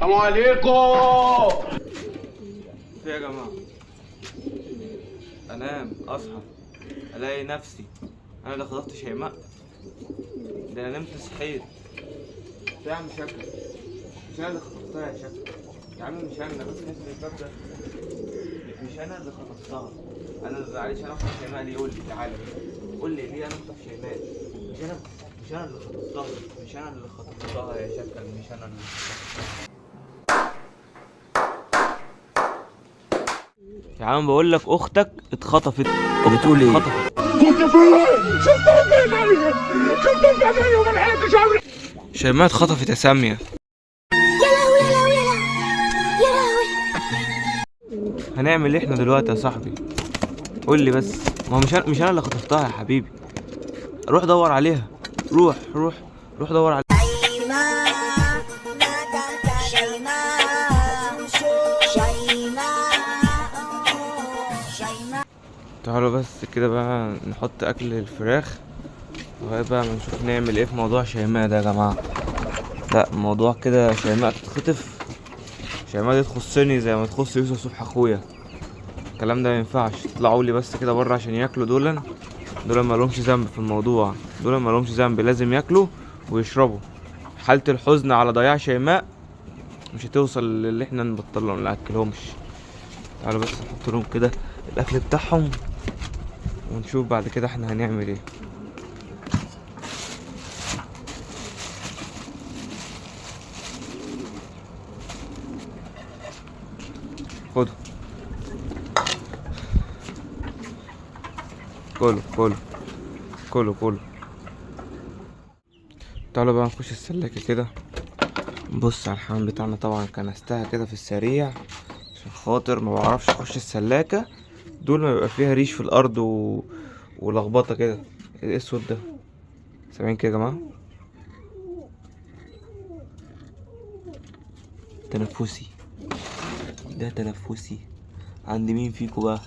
السلام عليكم. في يا جماعة، انام اصحى الاقي نفسي انا اللي خطفت شيماء. ده انا نمت صحيت. في يا عم شكل، مش انا اللي خطفتها يا شكل يا عم، مش انا بس نزل الباب ده. مش انا اللي خطفتها، انا اللي معلش انا اخطف شيماء ليه؟ قول لي تعالى قول لي ليه انا اخطف شيماء؟ مش انا اللي خطفتها، مش انا اللي خطفتها يا شكل، مش انا اللي خطفتها يا عم. بقول لك اختك اتخطفت. وبتقول ايه؟ اتخطفت. كنت فين؟ شفتهم في عيني، شفتهم في عيني وما لحقتش اعمل. شيماء اتخطفت يا سامية. يا لهوي يا لهوي يا لهوي يا لهوي. هنعمل ايه احنا دلوقتي يا صاحبي؟ قول لي بس. ما هو مش انا اللي خطفتها يا حبيبي. روح دور عليها، روح دور عليها. تعالوا بس كده بقى نحط اكل الفراخ لغايه بقى ما نشوف نعمل ايه في موضوع شيماء ده يا جماعه. لا موضوع كده شيماء تتخطف، شيماء دي تخصني زي ما تخص يوسف صبح اخويا. الكلام ده ما ينفعش. اطلعوا لي بس كده بره عشان ياكلوا. دول ما لهمش ذنب في الموضوع، دول ما لهمش ذنب، لازم ياكلوا ويشربوا. حالة الحزن على ضياع شيماء مش هتوصل للي احنا نبطلهم ناكلهمش. تعالوا بس نحط لهم كده الاكل بتاعهم ونشوف بعد كده احنا هنعمل ايه. خدوا كله. تعالوا بقى نخش السلاكة كده. نبص على الحمام بتاعنا. طبعا كنستها كده في السريع عشان خاطر ما بعرفش اخش السلاكة دول ما بيبقى فيها ريش في الارض ولخبطة كده. ايه الاسود ده؟ سامعين كده يا جماعة؟ تنفسي، ده تنفسي. عند مين فيكو بقى؟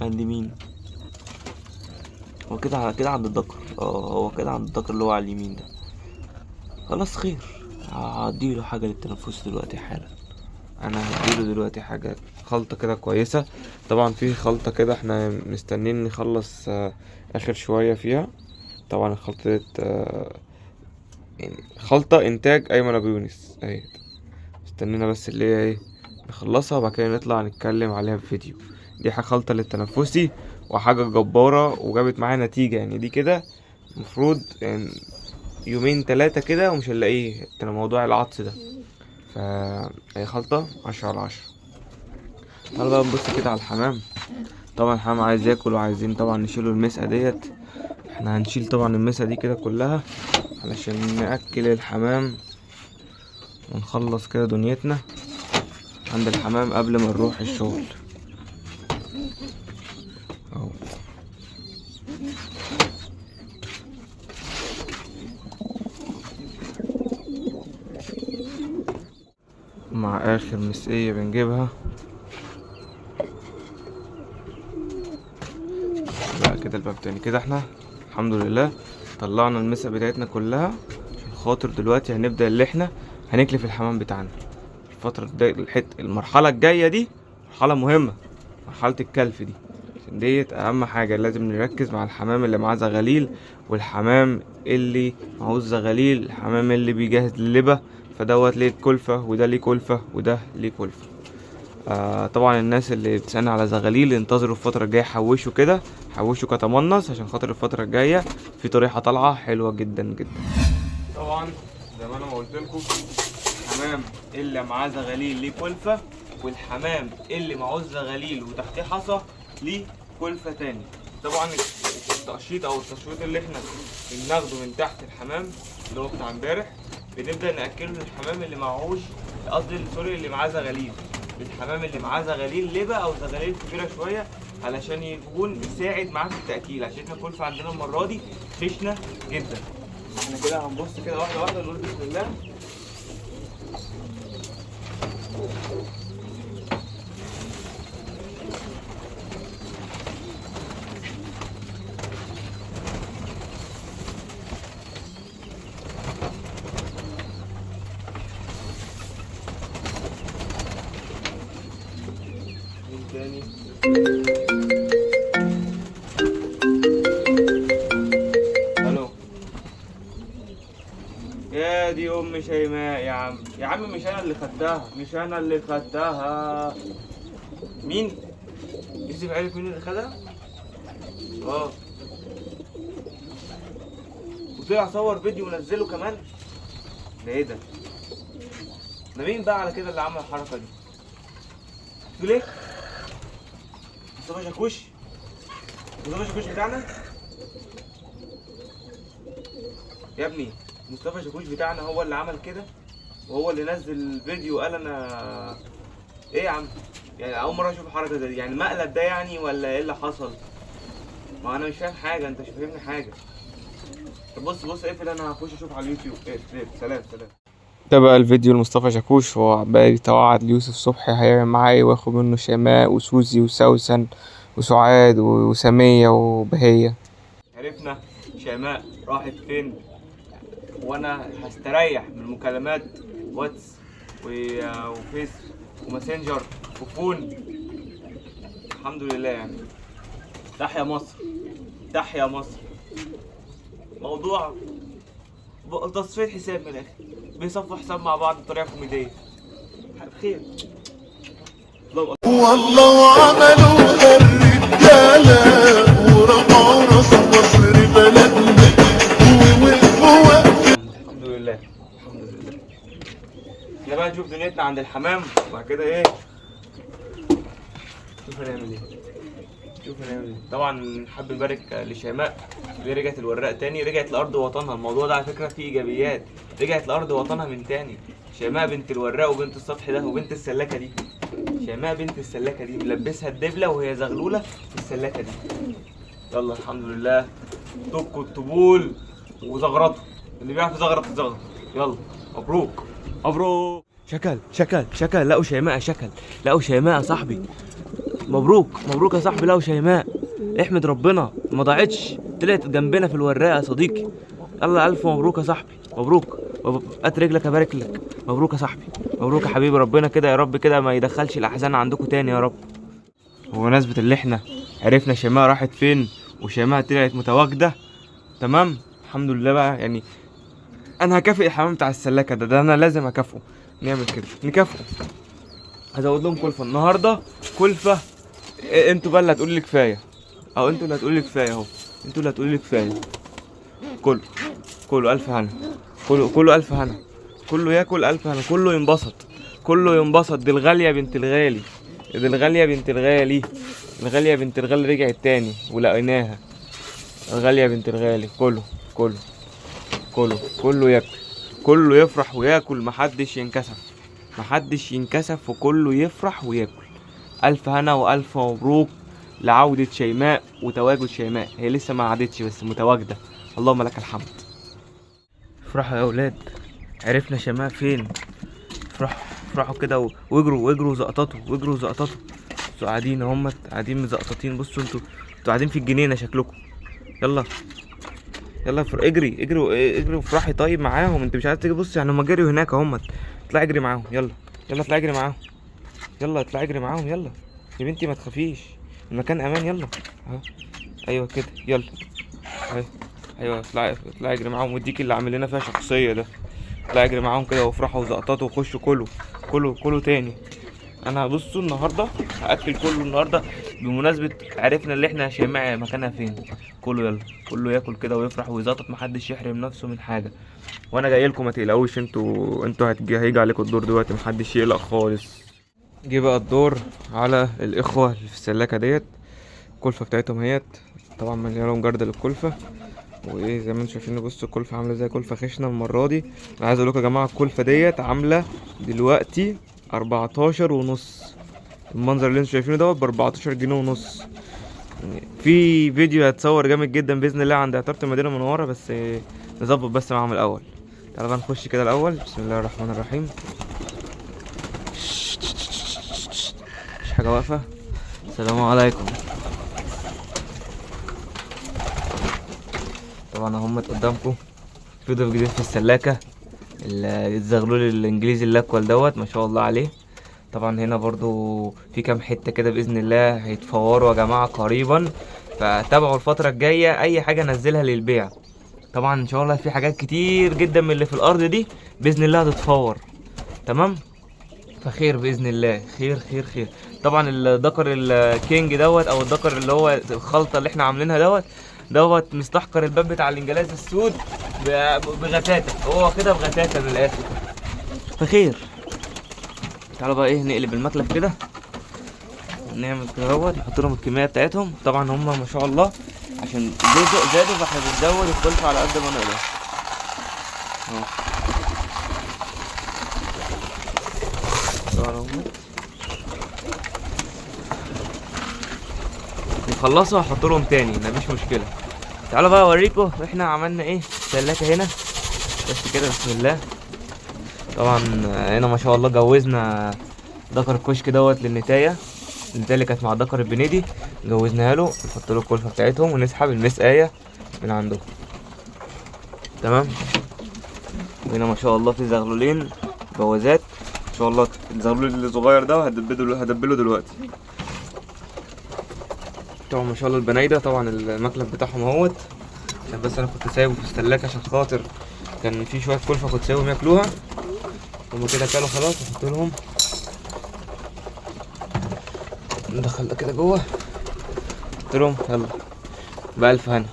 عند مين؟ هو كده عند الذكر. هو كده عند الذكر اللي هو على اليمين ده. خلاص خير، هديله حاجة للتنفس دلوقتي حالا. انا هديله دلوقتي حاجة خلطة كده كويسة. طبعا في خلطة كده احنا مستنين نخلص اخر شوية فيها. طبعا الخلطة ديت يعني خلطة انتاج ايمن ابو يونس اهي. استنينا بس اللي هي ايه نخلصها وبعد كده نطلع نتكلم عليها في فيديو. دي حاجة خلطة للتنفسي وحاجة جبارة وجابت معايا نتيجة. يعني دي كده مفروض يعني يومين 3 كده ومش هنلاقيه موضوع العطس ده. فهي خلطة 10/10. تعالوا بقى نبص كده على الحمام. طبعا الحمام عايز ياكل وعايزين طبعا نشيله المسقة ديت. احنا هنشيل طبعا المسقة دي كده كلها علشان نأكل الحمام ونخلص كده دنيتنا عند الحمام قبل ما نروح الشغل اهو. مع اخر مسقية بنجيبها بقى كده الباب تاني كده. احنا الحمد لله طلعنا المسق بتاعتنا كلها عشان خاطر دلوقتي هنبدأ اللي احنا هنكلف الحمام بتاعنا الفترة المرحلة الجاية دي مرحلة مهمة، مرحلة الكلف دي عشان ديت اهم حاجة. لازم نركز مع الحمام اللي معاه زغاليل والحمام اللي معهوش زغاليل، الحمام اللي بيجهز للبة. فدوت ليه كلفة وده ليه كلفة وده ليه كلفة. طبعا الناس اللي بتسألني على زغاليل انتظروا الفترة الجاية، حوشوا كده، حوشوا كتمنص عشان خاطر الفترة الجاية في طريقة طالعة حلوة جدا جدا. طبعا زي ما انا ما قلت لكم الحمام اللي معاه زغاليل ليه كلفة والحمام اللي معهوش زغاليل وتحتيه حصى ليه كلفة تاني. طبعا التقشيط او التشويط اللي احنا بناخده من تحت الحمام اللي هو بتاع امبارح بنبدأ نأكله للحمام اللي معهوش، قصدي سوري اللي معاه زغاليل. الحمام اللي معاه زغاليل لبة او زغاليل كبيرة شوية علشان يكون يساعد معاه في التأكيل، عشان احنا الكلفة عندنا المرة دي خشنة جدا. احنا كده هنبص كده واحدة واحدة نقول بسم الله. تاني. الو يا دي ام شيماء يا عم، يا عم مش انا اللي خدتها، مش انا اللي خدتها. مين؟ يوسف عارف مين اللي خدها؟ اه وطلع صور فيديو ونزله كمان. ده ايه ده؟ ده مين بقى على كده اللي عمل الحركه دي؟ تقول ايه؟ مصطفى شاكوش؟ مصطفى شاكوش بتاعنا؟ يا ابني مصطفى شاكوش بتاعنا هو اللي عمل كده، وهو اللي نزل فيديو قال انا ايه يا عم؟ يعني اول مره اشوف الحركه دي، يعني مقلب ده يعني ولا ايه اللي حصل؟ ما انا مش فاهم حاجه، انت مش فاهمني حاجه. طب بص اقفل، انا هخش اشوف على اليوتيوب. اقفل، سلام. ده بقى الفيديو لمصطفى شاكوش، هو عمال يتوعد ليوسف صبحي هيعمل معاه ايه، وياخد منه شيماء وسوزي وسوسن وسعاد وسمية وبهية. عرفنا شيماء راحت فين، وانا هستريح من مكالمات واتس وفيس وماسنجر وفون. الحمد لله يعني. تحيا مصر، تحيا مصر. موضوع تصفية حساب من الاخر، بيصفوا حساب مع بعض بطريقه كوميديه. بخير. والله وعملوا الرجاله ورفعوا راس مصر بلدنا ووقفوا وقف. الحمد لله الحمد لله. احنا بقى نشوف دنيتنا عند الحمام وبعد كده ايه، شوف هنعمل ايه. طبعا حابب نبارك لشيماء اللي رجعت الوراق تاني، رجعت لارض وطنها. الموضوع ده على فكره فيه ايجابيات، رجعت لارض وطنها من تاني. شيماء بنت الوراق وبنت السطح ده وبنت السلاكه دي. شيماء بنت السلاكه دي ملبسها الدبله وهي زغلوله في السلاكه دي. يلا الحمد لله. طبق الطبول وزغرطه، اللي بيعرف يزغرط يزغرط. يلا مبروك مبروك. شكل لقوا شيماء، لقوا شيماء يا صاحبي. مبروك يا صاحبي، لقوا شيماء. احمد ربنا ما ضاعتش، طلعت جنبنا في الوراقه يا صديقي. يلا الف مبروك يا صاحبي، مبروك. قت رجلك ابارك لك. مبروك يا صاحبي، مبروك يا حبيبي. ربنا كده يا رب كده ما يدخلش الاحزان عندكم تاني يا رب. وبمناسبه اللي احنا عرفنا شيماء راحت فين وشيماء طلعت متواجده تمام، الحمد لله بقى. يعني انا هكافئ الحمام بتاع السلاكه ده انا لازم اكافئه. نعمل كده نكافئه. هزود لهم كلفه النهارده، كلفه. انتوا بقى اللي هتقولوا لي كفايه، او انتوا اللي هتقولوا لي كفايه اهو، انتوا اللي هتقولوا لي كفايه. كله الف هنا، كله الف هنا، كله ياكل الف هنا، كله ينبسط. دي الغاليه بنت الغالي، الغاليه بنت الغالي رجعت تاني ولقيناها. الغاليه بنت الغالي. كله ياكل، كله يفرح وياكل، محدش ينكسف وكله يفرح وياكل. ألف هنا وألف مبروك لعودة شيماء وتواجد شيماء. هي لسه ما عادتش بس متواجدة، اللهم لك الحمد. افرحوا يا أولاد، عرفنا شيماء فين. افرحوا كده واجروا زقططوا، انتوا قاعدين اهمت، قاعدين مزقططين. بصوا انتوا قاعدين في الجنينة شكلكم. يلا اجري وافرحي طيب معاهم. انت مش عايز تيجي؟ بص يعني هما جريوا هناك اهمت، اطلعي اجري معاهم. يلا اطلعي اجري معاهم. يلا يا بنتي ما تخافيش، المكان امان. يلا اهو، ايوه كده يلا. ايوه اطلعي اجري معاهم، وديكي اللي عامل لنا فيها شخصيه ده. اطلعي اجري معاهم كده وافرحوا وزقططوا وخشوا كلوا تاني. انا بصوا النهارده هاكل كله النهارده، بمناسبه عرفنا اللي احنا شيماء مكانها فين. يلا كله ياكل كده ويفرح ويزقطط، محدش يحرم نفسه من حاجه. وانا جاي لكم ما تقلقوش، انتوا هيجي عليكم الدور دلوقتي، محدش يقلق خالص. جه بقى الدور على الاخوه اللي في السلاكه ديت. الكلفه بتاعتهم اهيت، طبعا مليانه لهم جردل الكلفه. وايه زي ما انتم شايفين، بصوا الكلفه عامله زي كلفه خشنه المره دي. انا عايز اقول لكم يا جماعه الكلفه ديت عامله دلوقتي 14.5. المنظر اللي انتم شايفينه دوت ب 14 جنيه ونص. في فيديو هتصور جامد جدا باذن الله عند عطاره المدينه المنوره، بس نظبط بس معاهم الاول. تعالى بقى نخش كده الاول. بسم الله الرحمن الرحيم. مش حاجه واقفه. السلام عليكم. طبعا هم قدامكم في ضيف جديد في السلاكه، الزغلول الانجليزي الاكول دوت، ما شاء الله عليه. طبعا هنا برضو في كام حته كده باذن الله هيتفوروا يا جماعه قريبا، فتابعوا الفتره الجايه اي حاجه انزلها للبيع. طبعا ان شاء الله في حاجات كتير جدا من اللي في الارض دي باذن الله هتتفور. تمام، فخير باذن الله، خير خير خير. طبعا الدكر الكينج دوت او الدكر اللي هو الخلطه اللي احنا عاملينها دوت مستحقر الباب بتاع الانجلاز السود بغتاته، هو كده بغتاته من الاخر، فخير. تعالوا بقى ايه نقلب المكلف كده، نعمل كده اهوت، نحط لهم الكميه بتاعتهم. طبعا هم ما شاء الله عشان زادوا فاحنا بنزود الكلفه على قد ما نقدر اهو. نخلصوا هحط لهم تاني مفيش مشكله. تعالوا بقى اوريكم احنا عملنا ايه. سلاكه هنا بس كده، بسم الله. طبعا هنا ما شاء الله جوزنا دكر الكشك دوت للنتايه اللي كانت مع الدكر البنيدي، جوزناها له، نحط له الكلفه بتاعتهم ونسحب المسقايه من عندهم. تمام. وهنا ما شاء الله في زغلولين جوازات ان شاء الله. الزغلول الصغير ده هدبله دلوقتي. طبعا ما شاء الله البنايده، طبعا المكلف بتاعهم اهوت، عشان بس انا كنت سايبه في السلاكه عشان خاطر كان في شويه كلفه كنت سايبهم ياكلوها، هما كده كانوا خلاص. نحط لهم، ندخل ده كده جوه، نحط لهم يلا بألف هنا،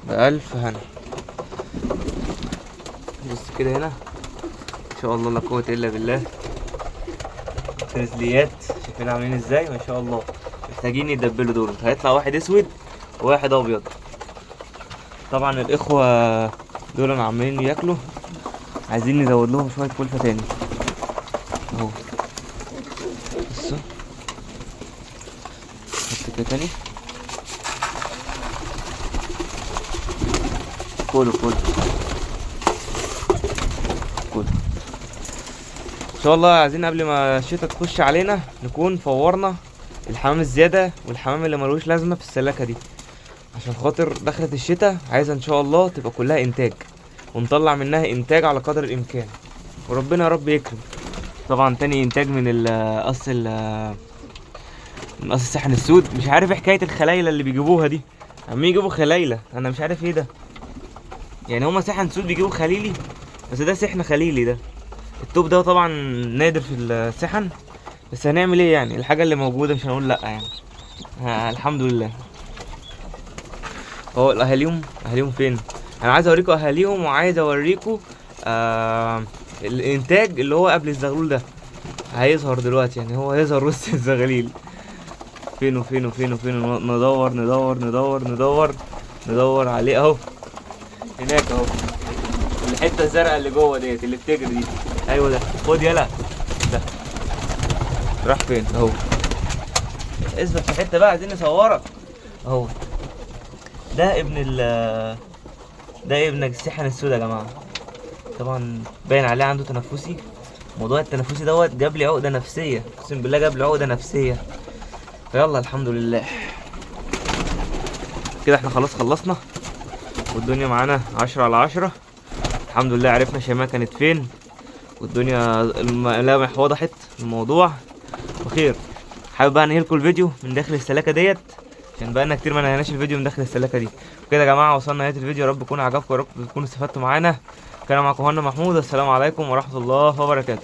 بألف هنا. بص كده هنا ان شاء الله لا قوه الا بالله. ترزليات شايفين عاملين ازاي ما شاء الله، محتاجين يدبلوا دول. هيطلع واحد اسود وواحد ابيض. طبعا الاخوه دول عمالين ياكلوا، عايزين نزود لهم شويه كلفه تاني اهو. بصوا حط كده تاني، كله ان شاء الله. عايزين قبل ما الشتا تخش علينا نكون فورنا الحمام الزياده والحمام اللي ملوش لازمه في السلاكه دي، عشان خاطر دخلت الشتا عايزه ان شاء الله تبقى كلها انتاج، ونطلع منها انتاج على قدر الامكان، وربنا يا رب يكرم. طبعا تاني انتاج من قص السحن السود. مش عارف حكايه الخلايله اللي بيجيبوها دي، عم يجيبوا خلايله، انا مش عارف ايه ده. يعني هما سحن سود بيجيبوا خليلي، بس ده سحن خليلي. ده التوب ده طبعا نادر في السحن، بس هنعمل ايه يعني، الحاجه اللي موجوده مش هنقول لا يعني. الحمد لله. هو اهاليهم فين؟ انا عايز اوريكم اهاليهم، وعايز اوريكم الانتاج اللي هو قبل الزغلول ده هيظهر دلوقتي، يعني هو هيظهر وسط الزغاليل. فين ندور عليه اهو، هناك اهو، الحته الزرقاء اللي جوه ديت اللي بتجري دي. ايوه ده، خد يلا ده راح فين اهو. اثبت في حته بقى، عايزين نصورك اهو. ده ابن السحن السود يا جماعه. طبعا باين عليه عنده تنفسي. موضوع التنفسي دوت جاب لي عقده نفسيه، اقسم بالله جاب لي عقده نفسيه. فيلا الحمد لله كده احنا خلاص خلصنا، والدنيا معانا 10/10. الحمد لله عرفنا شيماء كانت فين، والدنيا الملامح وضحت الموضوع وخير. حابب بقى انهي لكم الفيديو من داخل السلاكه ديت، عشان بقالنا كتير ما نهيناش الفيديو من داخل السلاكه دي. وكده يا جماعه وصلنا نهايه الفيديو، يا رب يكون عجبكم، يا رب تكونوا استفدتوا معانا. كان معكم هنا محمود، السلام عليكم ورحمه الله وبركاته.